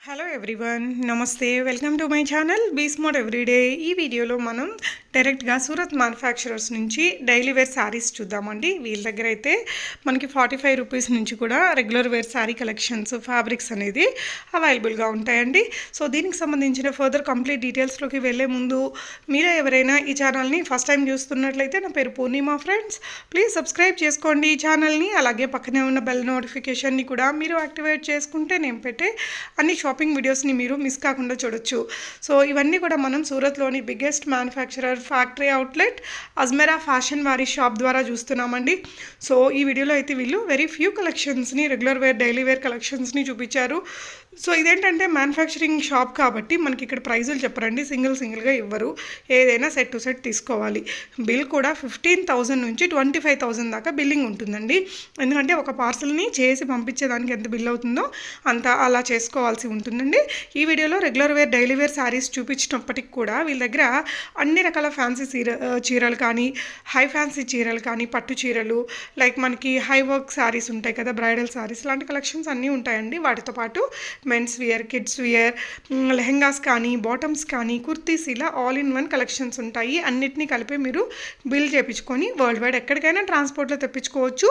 Hello everyone, నమస్తే. Welcome to my channel be smart everyday. ఈ వీడియోలో మనం డైరెక్ట్గా సూరత్ మ్యానుఫ్యాక్చరర్స్ నుంచి డైలీ వేర్ శారీస్ చూద్దామండి. వీళ్ళ దగ్గర అయితే మనకి 45 రూపీస్ నుంచి కూడా regular wear sari collections, fabrics అనేది అవైలబుల్గా ఉంటాయండి. సో దీనికి సంబంధించిన ఫర్దర్ కంప్లీట్ డీటెయిల్స్లోకి వెళ్ళే ముందు మీరే ఎవరైనా ఈ ఛానల్ని ఫస్ట్ టైం చూస్తున్నట్లయితే, నా పేరు పూర్ణిమ ఫ్రెండ్స్, ప్లీజ్ సబ్స్క్రైబ్ చేసుకోండి ఈ ఛానల్ని. అలాగే పక్కనే ఉన్న బెల్ నోటిఫికేషన్ని కూడా మీరు యాక్టివేట్ చేసుకుంటే నేను పెట్టే అన్ని షాపింగ్ వీడియోస్ని మీరు మిస్ కాకుండా చూడొచ్చు. సో ఇవన్నీ కూడా మనం సూరత్లోని biggest manufacturer factory outlet Ajmera fashion వారి షాప్ ద్వారా చూస్తున్నామండి. సో ఈ వీడియోలో అయితే వీళ్ళు వెరీ ఫ్యూ కలెక్షన్స్ని, రెగ్యులర్ వేర్, డైలీ వేర్ కలెక్షన్స్ని చూపించారు. సో ఇదేంటంటే మ్యానుఫ్యాక్చరింగ్ షాప్ కాబట్టి మనకి ఇక్కడ ప్రైజులు చెప్పరండి, సింగిల్గా ఇవ్వరు. ఏదైనా సెట్ టు సెట్ తీసుకోవాలి. బిల్ కూడా 15,000 నుంచి 25,000 దాకా బిల్లింగ్ ఉంటుందండి. ఎందుకంటే ఒక పార్సల్ని చేసి పంపించేదానికి ఎంత బిల్ అవుతుందో అంత అలా చేసుకోవాల్సి ఉంటుందండి. ఈ వీడియోలో regular wear, daily wear saris చూపించినప్పటికి కూడా వీళ్ళ దగ్గర అన్ని రకాల ఫ్యాన్సీ చీరలు కానీ, హై ఫ్యాన్సీ చీరలు కానీ, పట్టు చీరలు, లైక్ మనకి హై వర్క్ శారీస్ ఉంటాయి కదా, బ్రైడల్ శారీస్, లాంటి కలెక్షన్స్ అన్నీ ఉంటాయండి. వాటితో పాటు men's wear, kids wear, lehengas కానీ, బాటమ్స్ కానీ, కుర్తీస్, ఇలా ఆల్ ఇన్ వన్ కలెక్షన్స్ ఉంటాయి. అన్నిటినీ కలిపి మీరు బిల్ చేయించుకొని వరల్డ్ వైడ్ ఎక్కడికైనా ట్రాన్స్పోర్ట్లో తెప్పించుకోవచ్చు.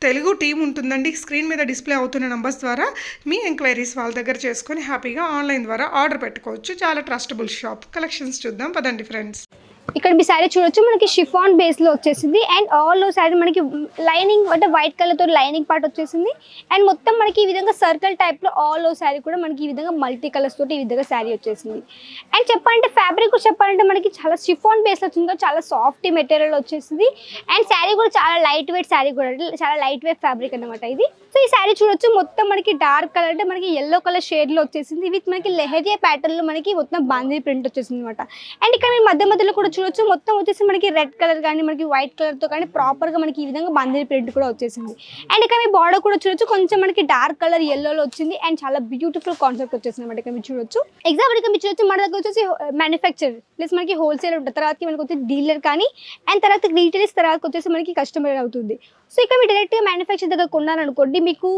తెలుగు టీం ఉంటుందండి. స్క్రీన్ మీద డిస్ప్లే అవుతున్న నంబర్స్ ద్వారా మీ ఎంక్వైరీస్ వాళ్ళ దగ్గర చేసుకొని హ్యాపీగా ఆన్లైన్ ద్వారా ఆర్డర్ పెట్టుకోవచ్చు. చాలా ట్రస్టబుల్ షాప్. కలెక్షన్స్ చూద్దాం పదండి ఫ్రెండ్స్. ఇక్కడ మీ శారీ చూడొచ్చు, మనకి షిఫాన్ బేస్లో వచ్చేసింది. అండ్ ఆల్ శారీ మనకి లైనింగ్ అంటే వైట్ కలర్తో లైనింగ్ పార్ట్ వచ్చేసింది. అండ్ మొత్తం మనకి ఈ విధంగా సర్కిల్ టైప్లో ఆల్ శారీ కూడా మనకి ఈ విధంగా మల్టీ కలర్స్ తోటి ఈ విధంగా శారీ వచ్చేసింది. అండ్ చెప్పాలంటే ఫ్యాబ్రిక్ చెప్పాలంటే మనకి చాలా షిఫాన్ బేస్లో వచ్చింది, చాలా సాఫ్ట్ మెటీరియల్ వచ్చేసింది. అండ్ శారీ కూడా చాలా లైట్ వెయిట్ శారీ కూడా, చాలా లైట్ వెయిట్ ఫ్యాబ్రిక్ అనమాట ఇది. సో ఈ శారీ చూడొచ్చు, మొత్తం మనకి డార్క్ కలర్ అంటే మనకి ఎల్లో కలర్ షేడ్లో వచ్చేసింది. విత్ మనకి లెహరియా ప్యాటర్న్లో మనకి మొత్తం బాందీ ప్రింట్ వచ్చేసింది అనమాట. అండ్ ఇక్కడ మీరు మధ్యలో కూడా చూడొచ్చు, మొత్తం వచ్చేసి మనకి రెడ్ కలర్ కానీ, మనకి వైట్ కలర్తో కానీ ప్రాపర్గా మనకి ఈ విధంగా బాందీ ప్రింట్ కూడా వచ్చేసింది. అండ్ ఇక్కడ మీ బార్డర్ కూడా చూడొచ్చు, కొంచెం మనకి డార్క్ కలర్ ఎల్లోలో వచ్చింది. అండ్ చాలా బ్యూటిఫుల్ కాన్సెప్ట్ వచ్చేసింది అనమాట. ఇక్కడ మీరు చూడొచ్చు, ఎగ్జాంపుల్ ఇక్కడ మీరు చూడొచ్చు, మన దగ్గర వచ్చేసి మ్యానుఫ్యాక్చర్ ప్లస్ మనకి హోల్సేల్ ఉంటుంది, తర్వాతకి మనకి వచ్చి డీలర్ కానీ, అండ్ తర్వాత రీటైల్స్, తర్వాత వచ్చేసి మనకి కస్టమర్ అవుతుంది. సో ఇక్కడ మీరు డైరెక్ట్గా మ్యానుఫ్యాక్చర్ దగ్గర కొన్నారనుకోండి, మీకు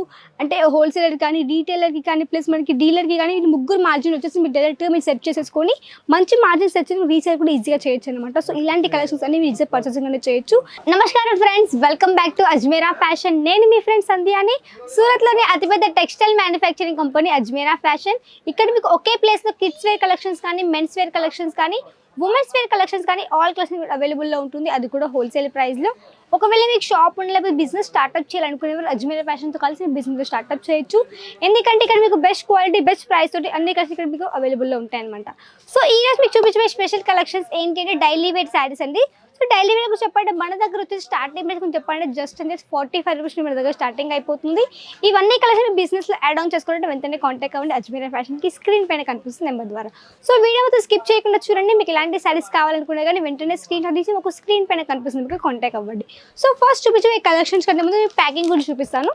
అంటే హోల్సేలర్ కానీ, రీటైలర్కి కానీ, ప్లస్ మనకి డీలర్కి కానీ, ముగ్గురు మార్జిన్ వచ్చేసి మీరు డైరెక్ట్గా మీరు సెట్ చేసేసుకొని మంచి మార్జిన్ సెట్ చేసి రీసేల్ కూడా ఈజీగా చేయొచ్చు అనమాట. సో ఇలాంటి కలెక్షన్స్ అన్ని మీరు ఈజీగా పర్చేసింగ్ అనేది చేయొచ్చు. నమస్కారం friends, welcome back to Ajmera fashion. నేను మీ ఫ్రెండ్ సంధ్యాని. సూరత్లోని అతిపెద్ద textile manufacturing company Ajmera fashion. ఇక్కడ మీకు ఒకే ప్లేస్లో కిడ్స్ వేర్ కలెక్షన్స్ కానీ, మెన్స్ వేర్ కలెక్షన్స్ కానీ, ఉమెన్స్ వేర్ కలెక్షన్స్ కానీ ఆల్ కలెక్షన్ అవైలబుల్లో ఉంటుంది. అది కూడా హోల్సేల్ ప్రైస్లో. ఒకవేళ మీకు షాప్ ఉండే లేకపోతే బిజినెస్ స్టార్ట్అప్ చేయాలనుకునేవారు అజ్మేరా ఫ్యాషన్తో కలిసి బిజినెస్ స్టార్ట్అప్ చేయొచ్చు. ఎందుకంటే ఇక్కడ మీకు బెస్ట్ క్వాలిటీ, బెస్ట్ ప్రైస్ తోటి అన్ని కలిసి ఇక్కడ మీకు అవైలబుల్లో ఉంటాయన్నమాట. సో ఈ రోజు మీకు చూపించే స్పెషల్ కలెక్షన్స్ ఏంటంటే డైలీ వేర్ శారీస్ అండి. సో డైలీ వేర్ గురించి చెప్పండి, మన దగ్గర వచ్చేసి స్టార్టింగ్ ప్రైస్ గురించి చెప్పండి, జస్ట్ అంటే 45 రూపీస్ మన దగ్గర స్టార్టింగ్ అయిపోతుంది. ఇవన్నీ కలెక్షన్ బిజినెస్లో యాడ్ ఆన్ చేసుకోవాలంటే వెంటనే కాంటాక్ట్ అవ్వండి అజ్మేరా ఫ్యాషన్కి, స్క్రీన్ పైన కనిపిస్తుంది నెంబర్ ద్వారా. సో వీడియో మొత్తం స్కిప్ చేయకుండా చూడండి. మీకు ఇలాంటి శారీస్ కావాలనుకున్నా కానీ వెంటనే స్క్రీన్ షాట్ తీసి ఒక స్క్రీన్ పైన కనిపిస్తుంది మీకు కాంటాక్ట్ అవ్వండి. సో ఫస్ట్ చూపించే ఈ కలెక్షన్స్ కంటే ముందు ప్యాకింగ్ గురించి చూపిస్తాను.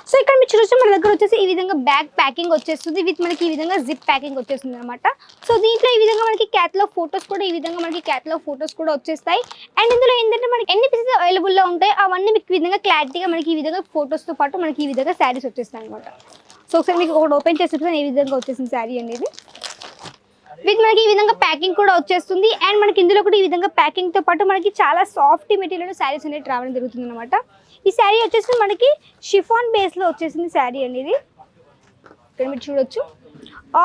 సో ఇక్కడ మీరు చూడొచ్చు, మన దగ్గర వచ్చేసి ఈ విధంగా బ్యాగ్ ప్యాకింగ్ వచ్చేస్తుంది, విత్ మనకి ఈ విధంగా జిప్ ప్యాకింగ్ వచ్చేస్తుంది అనమాట. సో దీంట్లో ఈ విధంగా మనకి క్యాటలాగ్ ఫోటోస్ కూడా, ఈ విధంగా మనకి క్యాటలాగ్ ఫోటోస్ కూడా వచ్చేస్తాయి. అండ్ ఇందులో ఏంటంటే మనకి ఎన్ని పీసెస్ అవైలబుల్లో ఉంటాయి అవన్నీ మీకు ఈ విధంగా క్లారిటీగా మనకి ఈ విధంగా ఫోటోస్తో పాటు మనకి ఈ విధంగా శారీస్ వచ్చేస్తాయి అనమాట. సో ఒకసారి మీకు ఒకటి ఓపెన్ చేసి చూపిస్తాను ఏ విధంగా వచ్చేసింది శారీ అనేది. విత్ మనకి ఈ విధంగా ప్యాకింగ్ కూడా వచ్చేస్తుంది. అండ్ మనకి ఇందులో కూడా ఈ విధంగా ప్యాకింగ్తో పాటు మనకి చాలా సాఫ్ట్ మెటీరియల్ శారీస్ అనేది రావడం జరుగుతుంది అనమాట. ఈ శారీ వచ్చేసి మనకి షిఫాన్ బేస్లో వచ్చేసింది శారీ అనేది. ఇక్కడ మీరు చూడొచ్చు,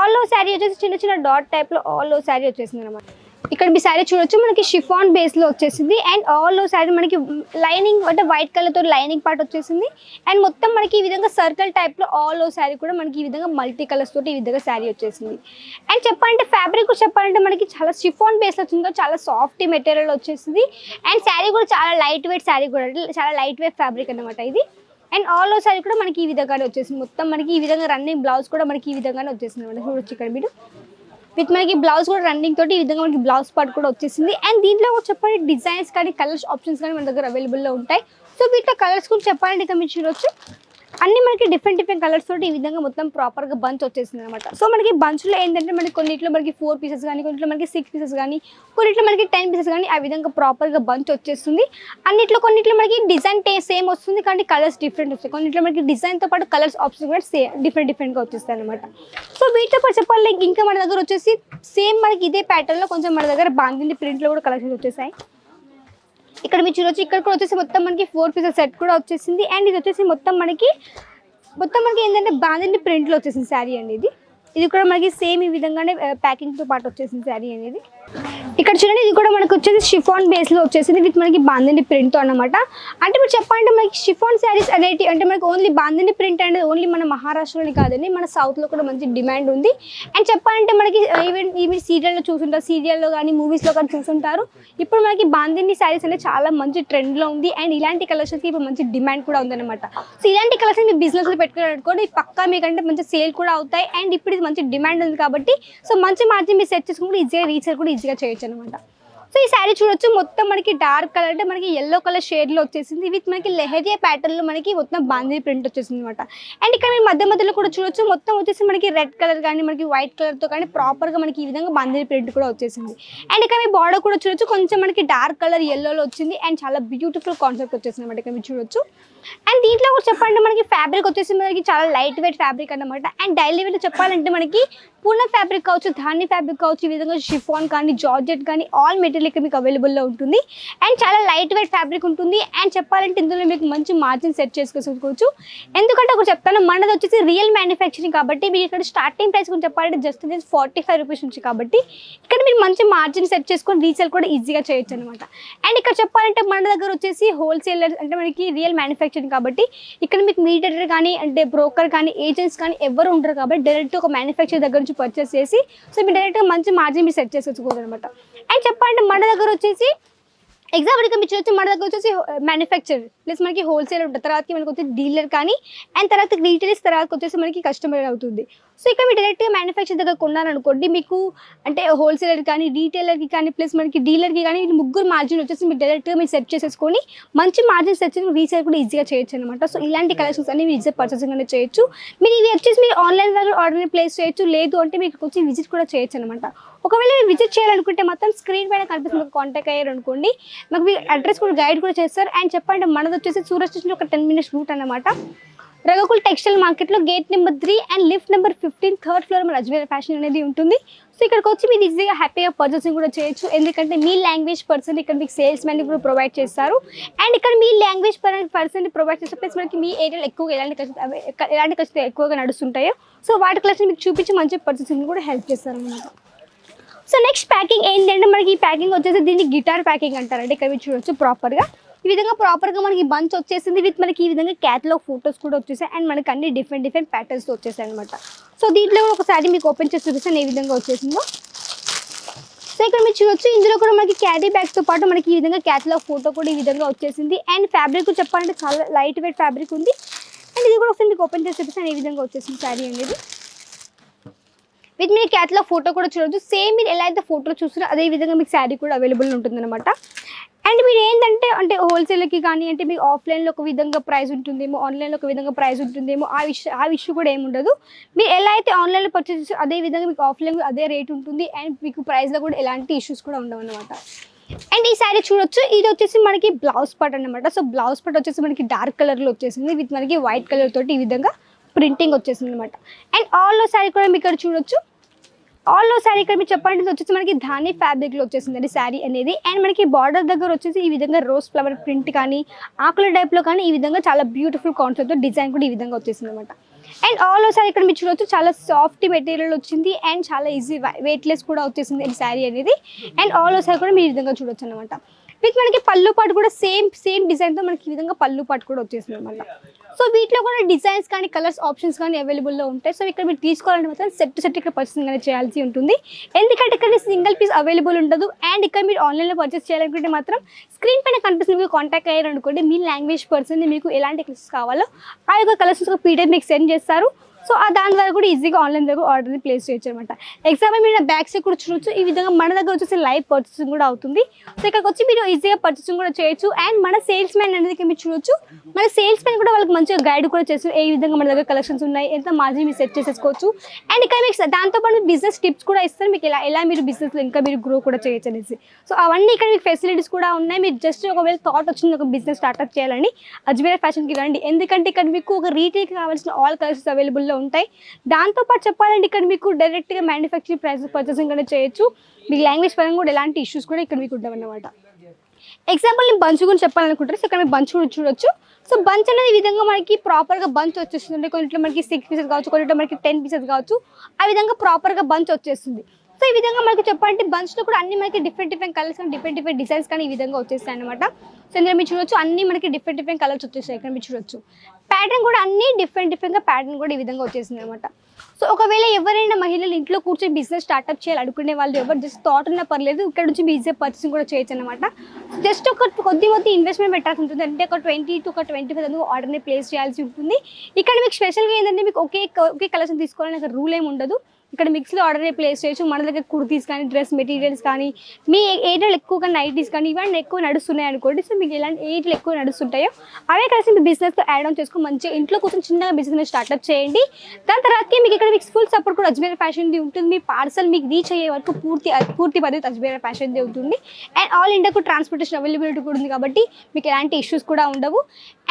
ఆల్ శారీ వచ్చేసి చిన్న చిన్న డాట్ టైప్లో ఆల్ శారీ వచ్చేసింది అనమాట. ఇక్కడ మీ శారీ చూడొచ్చు, మనకి షిఫాన్ బేస్లో వచ్చేసింది. అండ్ ఆల్ శారీ మనకి లైనింగ్ అంటే వైట్ కలర్తో లైనింగ్ పార్ట్ వచ్చేసింది. అండ్ మొత్తం మనకి ఈ విధంగా సర్కిల్ టైప్లో ఆల్ శారీ కూడా మనకి ఈ విధంగా మల్టీ కలర్స్ తోటి ఈ విధంగా శారీ వచ్చేసింది. అండ్ చెప్పాలంటే ఫ్యాబ్రిక్ చెప్పాలంటే మనకి చాలా షిఫాన్ బేస్లో వచ్చింది, చాలా సాఫ్ట్ మెటీరియల్ వచ్చేసింది. అండ్ శారీ కూడా చాలా లైట్ వెయిట్ శారీ కూడా, చాలా లైట్ వెయిట్ ఫ్యాబ్రిక్ అనమాట ఇది. అండ్ ఆల్ శారీ కూడా మనకి ఈ విధంగానే వచ్చేసింది. మొత్తం మనకి ఈ విధంగా రన్నింగ్ బ్లౌజ్ కూడా మనకి ఈ విధంగానే వచ్చేసింది అనమాట. చూడొచ్చు ఇక్కడ మీరు, విత్ మనకి బ్లౌజ్ కూడా రన్నింగ్ తోటి ఈ విధంగా మనకి బ్లౌజ్ పార్ట్ కూడా వచ్చేసింది. అండ్ దీంట్లో కూడా చెప్పండి డిజైన్స్ కానీ, కలర్స్ ఆప్షన్స్ కానీ మన దగ్గర అవైలబుల్లో ఉంటాయి. సో వీటిలో కలర్స్ కూడా చెప్పాలంటే ఇక్కడ మీరు చూడొచ్చు, అన్ని మనకి డిఫరెంట్ కలర్స్ తోటి ఈ విధంగా మొత్తం ప్రాపర్గా బంచ్ వచ్చేసింది అనమాట. సో మనకి బంచ్లో ఏంటంటే మనకి కొన్నిట్లో మనకి 4 పీసెస్ కానీ, కొన్నిట్లో మనకి 6 పీసెస్ కానీ, కొన్నిట్లో మనకి 10 పీసెస్ కానీ ఆ విధంగా ప్రాపర్గా బంచ్ వచ్చేస్తుంది. కొన్నిట్లో మనకి డిజైన్ సేమ్ వస్తుంది కానీ కలర్స్ డిఫరెంట్ వస్తాయి. కొన్నిట్లో మనకి డిజైన్తో పాటు కలర్స్ ఆప్షన్ కూడా డిఫరెంట్గా వచ్చేస్తాయి అనమాట. సో వీటితో పాటు చెప్పాలి ఇంకా మన దగ్గర వచ్చేసి సేమ్ మనకి ఇదే ప్యాటర్న్లో కొంచెం మన దగ్గర బాందిని ప్రింట్లో కూడా కలెక్షన్స్ వచ్చేసాయి. ఇక్కడ మీరు చూడొచ్చు, ఇక్కడ కూడా వచ్చేసి మొత్తం మనకి 4 పీసెస్ సెట్ కూడా వచ్చేసింది. అండ్ ఇది వచ్చేసి మొత్తం మనకి ఏంటంటే బాందిని ప్రింట్లో వచ్చేసింది శారీ అనేది. ఇది కూడా మనకి సేమ్ ఈ విధంగానే ప్యాకింగ్తో పాటు వచ్చేసింది శారీ అనేది. ఇక్కడ చూడండి, ఇది కూడా మనకు వచ్చేసి షిఫాన్ బేస్లో వచ్చేసింది విత్ మనకి బాందిని ప్రింట్తో అనమాట. అంటే ఇప్పుడు చెప్పాలంటే మనకి షిఫాన్ శారీస్ అనేవి అంటే మనకి ఓన్లీ బాందిని ప్రింట్ అనేది ఓన్లీ మన మహారాష్ట్రలోనే కాదండి, మన సౌత్లో కూడా మంచి డిమాండ్ ఉంది. అండ్ చెప్పాలంటే మనకి ఈవెన్ సీరియల్లో చూసుంటారు, సీరియల్లో కానీ మూవీస్లో కానీ చూసుంటారు. ఇప్పుడు మనకి బాందిని శారీస్ అనేది చాలా మంచి ట్రెండ్లో ఉంది. అండ్ ఇలాంటి కలెక్షన్స్కి ఇప్పుడు మంచి డిమాండ్ కూడా ఉందన్నమాట. సో ఇలాంటి కలెక్షన్ మీ బిజినెస్లో పెట్టుకోవడానికి పక్కా మీకంటే మంచి సేల్ కూడా అవుతాయి. అండ్ ఇప్పుడు ఇది మంచి డిమాండ్ ఉంది కాబట్టి సో మంచి మార్జిన్ మీరు సెట్ చేసుకుంటే ఈజీగా రీసేల్ కూడా ఈజీగా చేయొచ్చు అనమాట. సో ఈ శారీ చూడొచ్చు, మొత్తం మనకి డార్క్ కలర్ అంటే మనకి ఎల్లో కలర్ షేడ్లో వచ్చేసింది విత్ మనకి లెహరియా ప్యాటర్న్లో మనకి మొత్తం బాందిని ప్రింట్ వచ్చేసింది అనమాట. అండ్ ఇక్కడ మీరు మధ్యలో కూడా చూడొచ్చు, మొత్తం వచ్చేసి మనకి రెడ్ కలర్ కానీ మనకి వైట్ కలర్తో కానీ ప్రాపర్గా మనకి ఈ విధంగా బాందిని ప్రింట్ కూడా వచ్చేసింది. అండ్ ఇక్కడ మీ బార్డర్ కూడా చూడొచ్చు, కొంచెం మనకి డార్క్ కలర్ ఎల్లోలో వచ్చింది. అండ్ చాలా బ్యూటిఫుల్ కాన్సెప్ట్ వచ్చేసింది అనమాట ఇక్కడ మీరు చూడొచ్చు. అండ్ దీంట్లో కూడా చెప్పాలంటే మనకి ఫ్యాబ్రిక్ వచ్చేసి మనకి చాలా లైట్ వెయిట్ ఫ్యాబ్రిక్ అనమాట. అండ్ డైలీ వేర్ చెప్పాలంటే మనకి పూర్ణ ఫ్యాబ్రిక్ కావచ్చు, ధాని ఫ్యాబ్రిక్ కావచ్చు, ఈ విధంగా షిఫాన్ కానీ జార్జెట్ కానీ ఆల్ మెటీరియల్ ఇక్కడ మీకు అవైలబుల్లో ఉంటుంది. అండ్ చాలా లైట్ వెయిట్ ఫ్యాబ్రిక్ ఉంటుంది. అండ్ చెప్పాలంటే ఇందులో మీకు మంచి మార్జిన్ సెట్ చేసుకోవచ్చు. ఎందుకంటే ఒకటి చెప్తాను, మనది వచ్చేసి రియల్ మ్యానుఫ్యాక్చరింగ్ కాబట్టి మీకు ఇక్కడ స్టార్టింగ్ ప్రైస్ గురించి చెప్పాలంటే జస్ట్ 45 రూపీస్ నుంచి కాబట్టి ఇక్కడ మీరు మంచి మార్జిన్ సెట్ చేసుకొని రీసేల్ కూడా ఈజీగా చేయొచ్చు అనమాట. అండ్ ఇక్కడ చెప్పాలంటే మన దగ్గర వచ్చేసి హోల్సేలర్ అంటే మనకి రియల్ మ్యానుఫ్యాక్చరింగ్ కాబట్టి ఇక్కడ మీకు మీడియేటర్ కానీ అంటే బ్రోకర్ కానీ ఏజెంట్స్ కానీ ఎవరు ఉంటారు కాబట్టి డైరెక్ట్ ఒక మ్యానుఫ్యాక్చర్ దగ్గర నుంచి పర్చేస్ చేసి సో మీరు డైరెక్ట్గా మంచి మార్జిన్ మీరు సెట్ చేసుకోవచ్చు అనమాట. అండ్ చెప్పాలంటే మన దగ్గర వచ్చేసి ఎగ్జాంపుల్గా మీరు చూడొచ్చు, మన దగ్గర వచ్చేసి మ్యానుఫ్యాక్చర్ ప్లస్ మనకి హోల్సేలర్ ఉంటుంది, తర్వాతకి మనకి వచ్చి డీలర్ కానీ అండ్ తర్వాత రీటైలర్స్ తర్వాత వచ్చేసి మనకి కస్టమర్ అవుతుంది. సో ఇక్కడ మీరు డైరెక్ట్గా మ్యానుఫ్యాక్చర్ దగ్గర కొన్నారనుకోండి, మీకు అంటే హోల్సేలర్ కానీ రీటైలర్కి కానీ ప్లస్ మనకి డీలర్కి కానీ ముగ్గురు మార్జిన్ వచ్చేసి మీరు డైరెక్ట్గా మీరు సెట్ చేసేసుకొని మంచి మార్జిన్ సెట్ చేసి రీసేల్ కూడా ఈజీగా చేయొచ్చు అనమాట. సో ఇలాంటి కలెక్షన్స్ అన్ని మీరు ఈజీగా పర్చేసింగ్ అనేది చేయొచ్చు. మీరు ఇవి వచ్చేసి మీరు ఆన్లైన్ ద్వారా ఆర్డర్ ప్లేస్ చేయొచ్చు, లేదు అంటే మీకు వచ్చి విజిట్ కూడా చేయొచ్చు అనమాట. ఒకవేళ మీరు విజిట్ చేయాలనుకుంటే మాత్రం స్క్రీన్ పైన కనిపిస్తుంది కాంటాక్ట్ అయ్యారు అనుకోండి, మాకు మీ అడ్రస్ కూడా గైడ్ కూడా చేస్తారు. అండ్ చెప్పండి, మనది వచ్చేసి సూరత్ స్టేషన్ ఒక 10 minutes రూట్ అనమాట. రఘుకుల్ టెక్స్టైల్ మార్కెట్లో gate number 3 and lift number 15 third floor మన అజ్మీర్ ఫ్యాషన్ అనేది ఉంటుంది. సో ఇక్కడికి వచ్చి మీరు ఈజీగా హ్యాపీగా పర్చేసింగ్ కూడా చేయొచ్చు. ఎందుకంటే మీ లాంగ్వేజ్ పర్సన్ ఇక్కడ మీకు సేల్స్ మ్యాన్ కూడా ప్రొవైడ్ చేస్తారు. అండ్ ఇక్కడ మీ లాంగ్వేజ్ పర్సన్ ప్రొవైడ్ చేస్తే ప్లస్ మనకి మీ ఏరియాలో ఎక్కువగా ఎలాంటి కలెక్షన్ ఎక్కువగా నడుస్తుంటాయో సో వాటి కలెక్షన్ మీకు చూపించి మంచి పర్చేసింగ్ కూడా హెల్ప్ చేస్తారు అనమాట. సో నెక్స్ట్ ప్యాకింగ్ ఏంటంటే మనకి ఈ ప్యాకింగ్ వచ్చేసి దీన్ని గిటార్ ప్యాకింగ్ అంటారంటే ఇక్కడ మీరు చూడొచ్చు ప్రాపర్గా ఈ విధంగా ప్రాపర్గా మనకి బంచ్ వచ్చేసింది విత్ మనకి ఈ విధంగా క్యాటలాగ్ ఫోటోస్ కూడా వచ్చేసాయి. అండ్ మనకి అన్ని డిఫరెంట్ ప్యాటర్న్స్ వచ్చేసాయి అనమాట. సో దీంట్లో కూడా ఒకసారి మీకు ఓపెన్ చేసి చూపిస్తాను ఏ విధంగా వచ్చేసిందో. సో ఇక్కడ మీరు చూడొచ్చు, ఇందులో కూడా మనకి క్యారీ బ్యాగ్స్తో పాటు మనకి ఈ విధంగా క్యాటలాగ్ ఫోటో కూడా ఈ విధంగా వచ్చేసింది. అండ్ ఫ్యాబ్రిక్ చెప్పాలంటే చాలా లైట్ వెయిట్ ఫ్యాబ్రిక్ ఉంది. అండ్ ఇది కూడా ఒకసారి మీకు ఓపెన్ చేసి చూపిస్తాను ఏ విధంగా వచ్చేసింది శారీ అనేది. విత్ మీరు క్యాటలాగ్ ఫోటో కూడా చూడొచ్చు. సేమ్ మీరు ఎలా అయితే ఫోటో చూస్తారో అదే విధంగా మీకు శారీ కూడా అవైలబుల్ ఉంటుందన్నమాట. అండ్ మీరు ఏంటంటే అంటే హోల్సేల్కి కానీ అంటే మీకు ఆఫ్లైన్లో ఒక విధంగా ప్రైస్ ఉంటుందేమో, ఆన్లైన్లో ఒక విధంగా ప్రైస్ ఉంటుందేమో, ఆ విషయం కూడా ఏమి ఉండదు. మీరు ఎలా అయితే ఆన్లైన్లో పర్చేస్ చేస్తారో అదే విధంగా మీకు ఆఫ్లైన్లో అదే రేట్ ఉంటుంది. అండ్ మీకు ప్రైస్లో కూడా ఎలాంటి ఇష్యూస్ కూడా ఉండవు అనమాట. అండ్ ఈ శారీ చూడొచ్చు, ఇది వచ్చేసి మనకి బ్లౌజ్ పార్ట్ అనమాట. సో బ్లౌజ్ పార్ట్ వచ్చేసి మనకి డార్క్ కలర్లో వచ్చేసింది విత్ మనకి వైట్ కలర్ తోటి ఈ విధంగా ప్రింటింగ్ వచ్చేసింది అనమాట. అండ్ ఆల్లో శారీ కూడా మీకు ఇక్కడ చూడొచ్చు, ఆల్లో శారీ ఇక్కడ మీరు చెప్పండి వచ్చేసి మనకి ధాని ఫ్యాబ్రిక్లో వచ్చేసిందండి శారీ అనేది. అండ్ మనకి బార్డర్ దగ్గర వచ్చేసి ఈ విధంగా రోజ్ ఫ్లవర్ ప్రింట్ కానీ ఆకుల టైప్లో కానీ ఈ విధంగా చాలా బ్యూటిఫుల్ కాన్సెప్ట్తో డిజైన్ కూడా ఈ విధంగా వచ్చేసింది అనమాట. అండ్ ఆల్లో శారీ ఇక్కడ మీరు చూడొచ్చు, చాలా సాఫ్ట్ మెటీరియల్ వచ్చింది అండ్ చాలా ఈజీ వెయిట్లెస్ కూడా వచ్చేసింది ఈ శారీ అనేది. అండ్ ఆల్లో శారీ కూడా మీరు ఈ విధంగా చూడొచ్చు అనమాట. విత్ మనకి పళ్ళు పాటు కూడా సేమ్ డిజైన్తో మనకి ఈ విధంగా పళ్ళు పాటు కూడా వచ్చేసింది అనమాట. సో వీటిలో కూడా డిజైన్స్ కానీ కలర్స్ ఆప్షన్స్ కానీ అవైలబుల్లో ఉంటాయి. సో ఇక్కడ మీరు తీసుకోవాలంటే మాత్రం సెట్ ఇక్కడ పర్చేసింగ్ అనేది చేయాల్సి ఉంటుంది. ఎందుకంటే ఇక్కడ సింగిల్ పీస్ అవైలబుల్ ఉండదు. అండ్ ఇక్కడ మీరు ఆన్లైన్లో పర్చేస్ చేయాలనుకుంటే మాత్రం స్క్రీన్ పైన కనిపిస్తుంది మీకు కాంటాక్ట్ అయ్యారు అనుకోండి, మీ లాంగ్వేజ్ పర్సన్ మీకు ఎలాంటి కలర్స్ కావాలో ఆ యొక్క కలర్స్ పీడిఎఫ్ మీకు సెండ్ చేస్తారు. సో దాని ద్వారా కూడా ఈజీగా ఆన్లైన్ దగ్గర ఆర్డర్ని ప్లేస్ చేయొచ్చు అనమాట. ఎగ్జాంపుల్ మీరు బ్యాగ్స్ కూడా చూడొచ్చు, ఈ విధంగా మన దగ్గర వచ్చేసి లైవ్ పర్చేసింగ్ కూడా అవుతుంది. సో ఇక్కడికి వచ్చి మీరు ఈజీగా పర్చేసింగ్ కూడా చేయొచ్చు. అండ్ మన సేల్స్ మ్యాన్ అనేది మీరు చూడొచ్చు, మన సేల్స్ మ్యాన్ కూడా వాళ్ళకి మంచిగా గైడ్ కూడా చేస్తారు ఏ విధంగా మన దగ్గర కలెక్షన్స్ ఉన్నాయి, ఎంత మార్జిన్ మీరు సెట్ చేసేసుకోవచ్చు. అండ్ ఇక్కడ మీకు దాంతోపాటు బిజినెస్ టిప్స్ కూడా ఇస్తారు, మీకు ఎలా మీరు బిజినెస్లో ఇంకా మీరు గ్రో కూడా చేయొచ్చు అనేసి. సో అవన్నీ ఇక్కడ మీకు ఫెసిలిటీస్ కూడా ఉన్నాయి. మీరు జస్ట్ ఒకవేళ థాట్ వచ్చింది ఒక బిజినెస్ స్టార్ట్అప్ చేయాలని అజ్మీర్ ఫ్యాషన్కి రండి. ఎందుకంటే ఇక్కడ మీకు ఒక రీటైల్కి కావాల్సిన ఆల్ కలెక్షన్స్ అవైలబుల్లో రేంజ్లో ఉంటాయి. దాంతోపాటు చెప్పాలంటే ఇక్కడ మీకు డైరెక్ట్గా మ్యానుఫ్యాక్చరింగ్ ప్రైస్ పర్చేసింగ్ కూడా చేయొచ్చు. మీకు లాంగ్వేజ్ పరంగా కూడా ఎలాంటి ఇష్యూస్ కూడా ఇక్కడ మీకు ఉండవన్నమాట. ఎగ్జాంపుల్ నేను బంచ్ గురించి చెప్పాలనుకుంటారు. సో ఇక్కడ మీరు బంచ్ కూడా చూడొచ్చు. సో బంచ్ అనేది ఈ విధంగా మనకి ప్రాపర్గా బంచ్ వచ్చేస్తుంది. కొన్నిట్లో మనకి 6 పీసెస్ కావచ్చు, కొన్నిట్లో మనకి 10 పీసెస్ కావచ్చు. ఆ విధంగా ప్రాపర్గా బంచ్ వచ్చేస్తుంది. సో ఈ విధంగా మనకి చెప్పాలంటే బంచ్లో కూడా అన్ని మనకి డిఫరెంట్ కలర్స్ కానీ డిఫరెంట్ డిజైన్స్ కానీ ఈ విధంగా వచ్చేస్తాయి అనమాట. సో ఇందులో మీరు చూడొచ్చు అన్ని మనకి డిఫరెంట్ కలర్స్ వచ్చేస్తాయి. ఇక్కడ మీరు చూడొచ్చు ప్యాటర్న్ కూడా అన్ని డిఫరెంట్గా ప్యాటర్న్ కూడా ఈ విధంగా వచ్చేసింది అనమాట. సో ఒకవేళ ఎవరైనా మహిళలు ఇంట్లో కూర్చొని బిజినెస్ స్టార్ట్అప్ చేయాలి అనుకునే వాళ్ళు ఎవరు జస్ట్ థాట్ ఉన్నా పర్లేదు, ఇక్కడ నుంచి మీ ఈజీ పర్చేసింగ్ కూడా చేయొచ్చు అనమాట. జస్ట్ ఒక కొద్ది ఇన్వెస్ట్మెంట్ పెట్టాల్సి ఉంటుంది. అంటే ఒక 20 to 25 ఆర్డర్ని ప్లేస్ చేయాల్సి ఉంటుంది. ఇక్కడ మీకు స్పెషల్గా ఏంటంటే మీకు ఒకే కలెక్షన్ తీసుకోవాలని అక్కడ రూల్ ఏమి ఉండదు. ఇక్కడ మిక్స్లో ఆర్డర్ ప్లేస్ చేయొచ్చు. మన దగ్గర కుర్తీస్ కానీ డ్రెస్ మెటీరియల్స్ కానీ మీ ఏరియాలో ఎక్కువగా నైటీస్ కానీ ఇవన్నీ ఎక్కువ నడుస్తున్నాయి అనుకోండి. సో మీకు ఎలాంటి ఏరియాలో ఎక్కువ నడుస్తుంటాయో అవే కలిసి మీ బిజినెస్తో యాడ్ ఆన్ చేసుకుని మంచిగా ఇంట్లో కూర్చొని చిన్నగా బిజినెస్ స్టార్ట్అప్ చేయండి. దాని తర్వాతకి మీకు ఇక్కడ మీకు ఫుల్ సపోర్ట్ కూడా అజ్మీరా ఫ్యాషన్ది ఉంటుంది. మీ పార్సల్ మీకు రీచ్ అయ్యే వరకు పూర్తి పద్ధతి అజ్మీరా ఫ్యాషన్ది ఉంటుంది. అండ్ ఆల్ ఇండియాకు ట్రాన్స్పోర్టేషన్ అవైలబిలిటీ కూడా ఉంది కాబట్టి మీకు ఎలాంటి ఇష్యూస్ కూడా ఉండవు.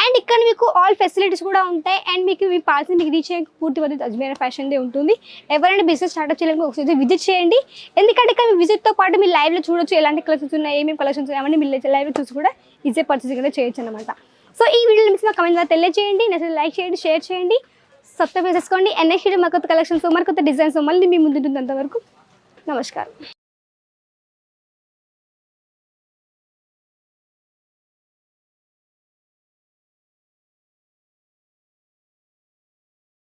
అండ్ ఇక్కడ మీకు ఆల్ ఫెసిలిటీస్ కూడా ఉంటాయి. అండ్ మీకు మీ పార్సల్ మీకు రీచ్ అయ్యే పూర్తి పద్ధతి అజ్మీరా ఫ్యాషన్దే ఉంటుంది. ఎవరైనా బిజినెస్ స్టార్ట్అప్ చేయాలని ఒకసారి విజిట్ చేయండి. ఎందుకంటే ఇక్కడ మీ విజిట్తో పాటు మీరు లైవ్లో చూడొచ్చు ఎలాంటి కలెక్షన్స్ ఉన్నాయి, ఏమేమి కలెక్షన్స్ ఉన్నాయి అవన్నీ మీరు లైవ్లో చూసి కూడా ఈజీ పర్చేసింగ్ కూడా చేయొచ్చు అనమాట. సో ఈ వీడియో మిస్ కమెంట్ ద్వారా తెలియజేయండి, నచ్చితే లైక్ చేయండి, షేర్ చేయండి, సబ్స్క్రైబ్ చేసుకోండి. అండ్ నెక్స్ట్ వీడియో మరికొత్త కలెక్షన్స్ మరికొత్త డిజైన్స్ మళ్ళీ మీ ముందు ఉంటుంది. అంతవరకు నమస్కారం.